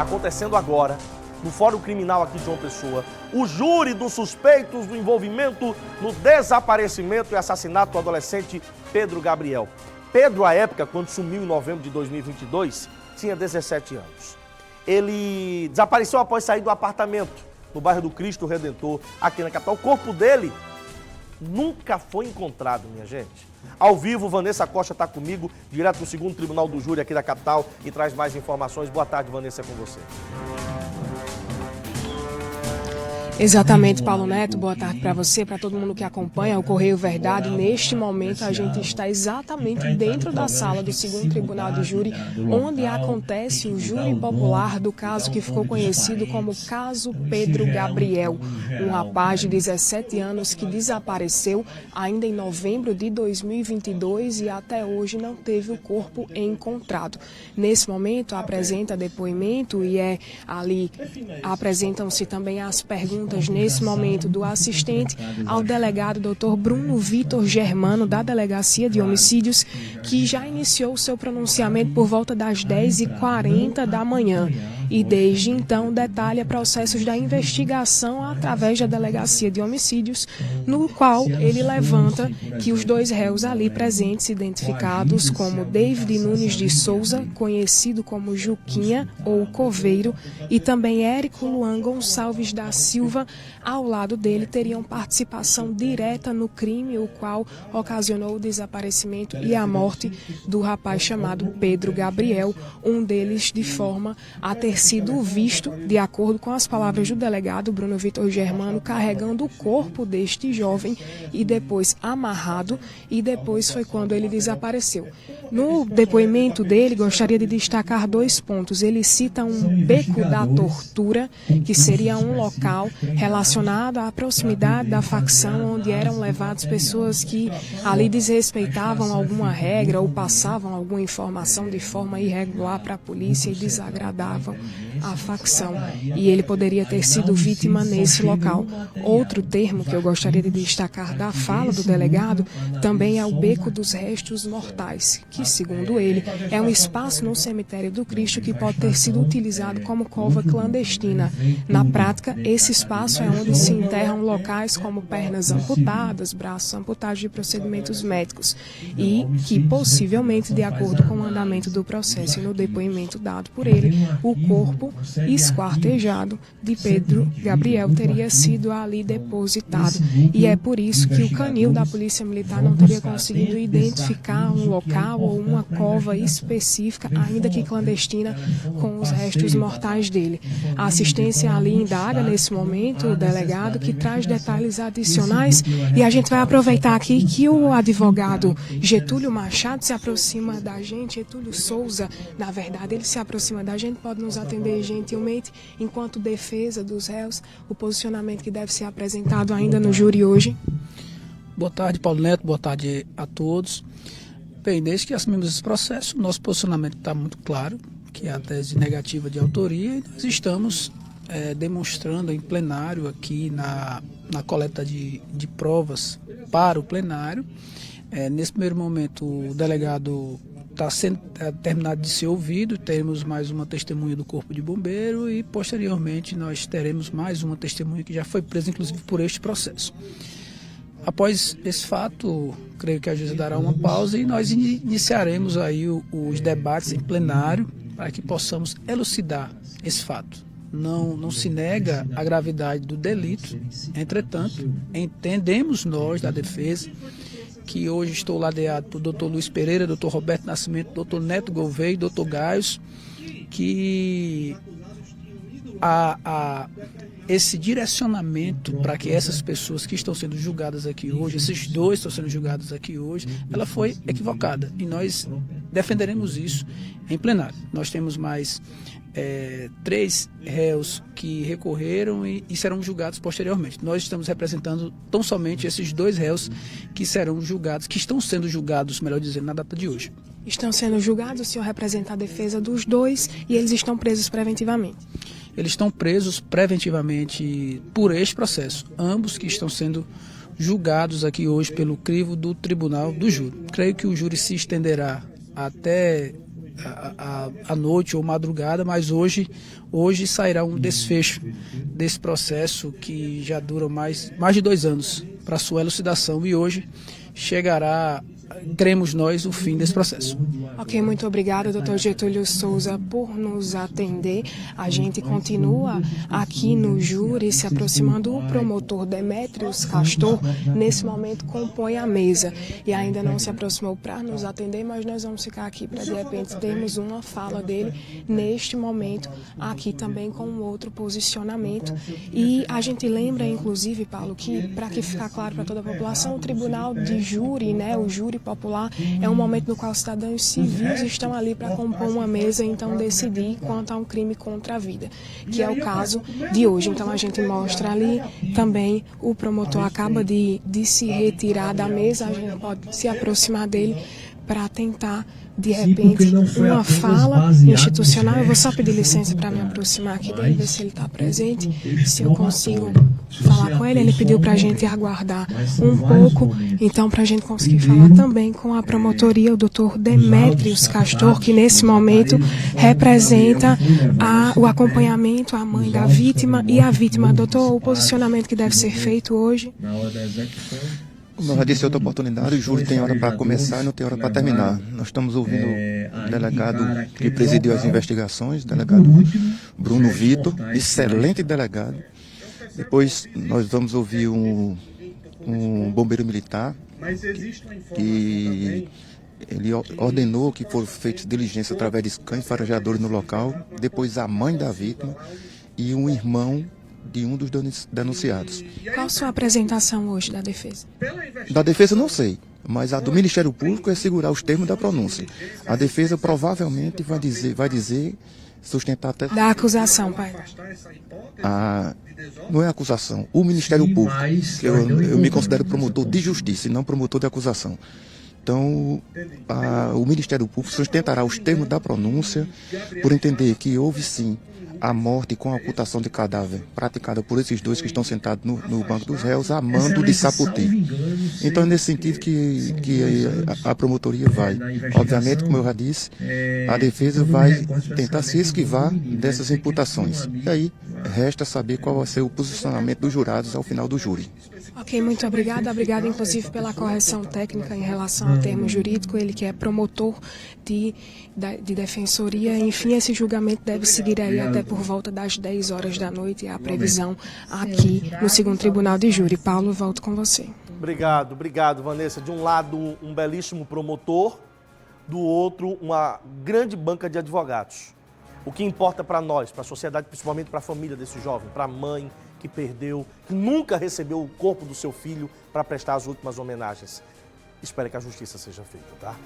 acontecendo agora, no Fórum Criminal aqui de João Pessoa, o júri dos suspeitos do envolvimento no desaparecimento e assassinato do adolescente Pedro Gabriel. Pedro, à época, quando sumiu em novembro de 2022, tinha 17 anos. Ele desapareceu após sair do apartamento no bairro do Cristo Redentor, aqui na capital. O corpo dele nunca foi encontrado, minha gente. Ao vivo, Vanessa Costa está comigo, direto do 2º Tribunal do Júri aqui da capital, e traz mais informações. Boa tarde, Vanessa, é com você. Exatamente, Paulo Neto. Boa tarde para você, para todo mundo que acompanha o Correio Verdade. Neste momento, a gente está exatamente dentro da sala do 2º Tribunal de Júri, onde acontece o júri popular do caso que ficou conhecido como Caso Pedro Gabriel, um rapaz de 17 anos que desapareceu ainda em novembro de 2022 e até hoje não teve o corpo encontrado. Nesse momento, apresenta depoimento e ali apresentam-se também as perguntas nesse momento do assistente ao delegado Dr. Bruno Vitor Germano, da Delegacia de Homicídios, que já iniciou seu pronunciamento por volta das 10h40 da manhã. E desde então detalha processos da investigação através da Delegacia de Homicídios, no qual ele levanta que os 2 réus ali presentes, identificados como David Nunes de Souza, conhecido como Juquinha ou Coveiro, e também Érico Luan Gonçalves da Silva, ao lado dele teriam participação direta no crime, o qual ocasionou o desaparecimento e a morte do rapaz chamado Pedro Gabriel, um deles de forma a ter sido visto, de acordo com as palavras do delegado Bruno Vitor Germano, carregando o corpo deste jovem e depois amarrado, e depois foi quando ele desapareceu. No depoimento dele, gostaria de destacar 2 pontos. Ele cita um beco da tortura, que seria um local relacionado à proximidade da facção, onde eram levadas pessoas que ali desrespeitavam alguma regra ou passavam alguma informação de forma irregular para a polícia e desagradavam a facção. E ele poderia ter sido vítima nesse local. Outro termo que eu gostaria de destacar da fala do delegado também é o Beco dos Restos Mortais, que, segundo ele, é um espaço no cemitério do Cristo que pode ter sido utilizado como cova clandestina. Na prática, esse espaço é onde se enterram locais como pernas amputadas, braços amputados de procedimentos médicos, e que possivelmente, de acordo com o andamento do processo e no depoimento dado por ele, o corpo esquartejado de Pedro Gabriel teria sido ali depositado. E é por isso que o canil da Polícia Militar não teria conseguido identificar um local ou uma cova específica, ainda que clandestina, com os restos mortais dele. A assistência ali indaga nesse momento o delegado, que traz detalhes adicionais, e a gente vai aproveitar aqui que o advogado Getúlio Machado se aproxima da gente. Getúlio Souza, na verdade, ele se aproxima da gente, pode nos atender gentilmente, enquanto defesa dos réus, o posicionamento que deve ser apresentado ainda no júri hoje. Boa tarde, Paulo Neto, boa tarde a todos. Bem, desde que assumimos esse processo, nosso posicionamento está muito claro, que é a tese negativa de autoria, e nós estamos demonstrando em plenário aqui na coleta de provas para o plenário. Nesse primeiro momento, o delegado está sendo terminado de ser ouvido, teremos mais uma testemunha do Corpo de Bombeiro e, posteriormente, nós teremos mais uma testemunha que já foi presa, inclusive, por este processo. Após esse fato, creio que a juíza dará uma pausa e nós iniciaremos aí os debates em plenário para que possamos elucidar esse fato. Não se nega a gravidade do delito, entretanto, entendemos nós da defesa, que hoje estou ladeado por Dr. Luiz Pereira, Dr. Roberto Nascimento, Dr. Neto Gouveia e Dr. Gaius, que esse direcionamento para que essas pessoas que estão sendo julgadas aqui hoje, esses 2 estão sendo julgados aqui hoje, ela foi equivocada e nós defenderemos isso em plenário. Nós temos mais 3 réus que recorreram e serão julgados posteriormente. Nós estamos representando tão somente esses 2 réus que serão julgados, que estão sendo julgados, melhor dizendo, na data de hoje. Estão sendo julgados, o senhor representa a defesa dos 2 e eles estão presos preventivamente? Eles estão presos preventivamente por este processo, ambos que estão sendo julgados aqui hoje pelo crivo do Tribunal do Júri. Creio que o júri se estenderá até à noite ou madrugada, mas hoje sairá um desfecho desse processo que já dura mais de 2 anos para a sua elucidação, e hoje chegará, cremos nós, o fim desse processo. Ok, muito obrigada, doutor Getúlio Souza, por nos atender. A gente continua aqui no júri se aproximando. O promotor Demétrios Castor, nesse momento, compõe a mesa e ainda não se aproximou para nos atender, mas nós vamos ficar aqui para, de repente, termos uma fala dele neste momento, aqui também com um outro posicionamento. E a gente lembra, inclusive, Paulo, que, para que ficar claro para toda a população, o tribunal de júri, né, o júri popular, é um momento no qual os cidadãos civis estão ali para compor uma mesa e então decidir quanto a um crime contra a vida, que é o caso de hoje. Então a gente mostra ali também o promotor acaba de se retirar da mesa, a gente pode se aproximar dele para tentar, de repente, uma fala institucional. Eu vou só pedir licença para me aproximar aqui dele, ver se ele está presente, se eu consigo falar com ele. Ele pediu para a gente aguardar um pouco, então, para a gente conseguir falar também com a promotoria, o doutor Demétrios Castor, que nesse momento representa o acompanhamento à mãe da vítima e a vítima. Doutor, o posicionamento que deve ser feito hoje? Como eu já disse em outra oportunidade, o júri tem hora para começar e não tem hora para terminar. Nós estamos ouvindo o delegado que presidiu as investigações, o delegado Bruno Vitor, excelente delegado. Depois nós vamos ouvir um bombeiro militar, que ele ordenou que foram feitas diligências através de cães farejadores no local. Depois a mãe da vítima e um irmão de um dos denunciados. Qual a sua apresentação hoje da defesa? Da defesa não sei, mas a do Ministério Público é segurar os termos da pronúncia. A defesa provavelmente vai dizer sustentar até... Da acusação, pai. Não é acusação. O Ministério Público, que eu me considero promotor de justiça e não promotor de acusação. Então, o Ministério Público sustentará os termos da pronúncia por entender que houve sim a morte com a ocultação de cadáver praticada por esses dois que estão sentados no banco dos réus a mando de Sapoti. Então é nesse sentido que a promotoria vai. Obviamente, como eu já disse, a defesa vai tentar se esquivar dessas imputações. E aí resta saber qual vai ser o posicionamento dos jurados ao final do júri. Ok, muito obrigada. Obrigada, inclusive, pela correção técnica em relação ao termo jurídico. Ele que é promotor de defensoria. Enfim, esse julgamento deve seguir aí até por volta das 10 horas da noite. É a previsão aqui no segundo tribunal de júri. Paulo, volto com você. Obrigado, Vanessa. De um lado, um belíssimo promotor, do outro, uma grande banca de advogados. O que importa para nós, para a sociedade, principalmente para a família desse jovem, para a mãe que perdeu, que nunca recebeu o corpo do seu filho para prestar as últimas homenagens. Espero que a justiça seja feita, tá?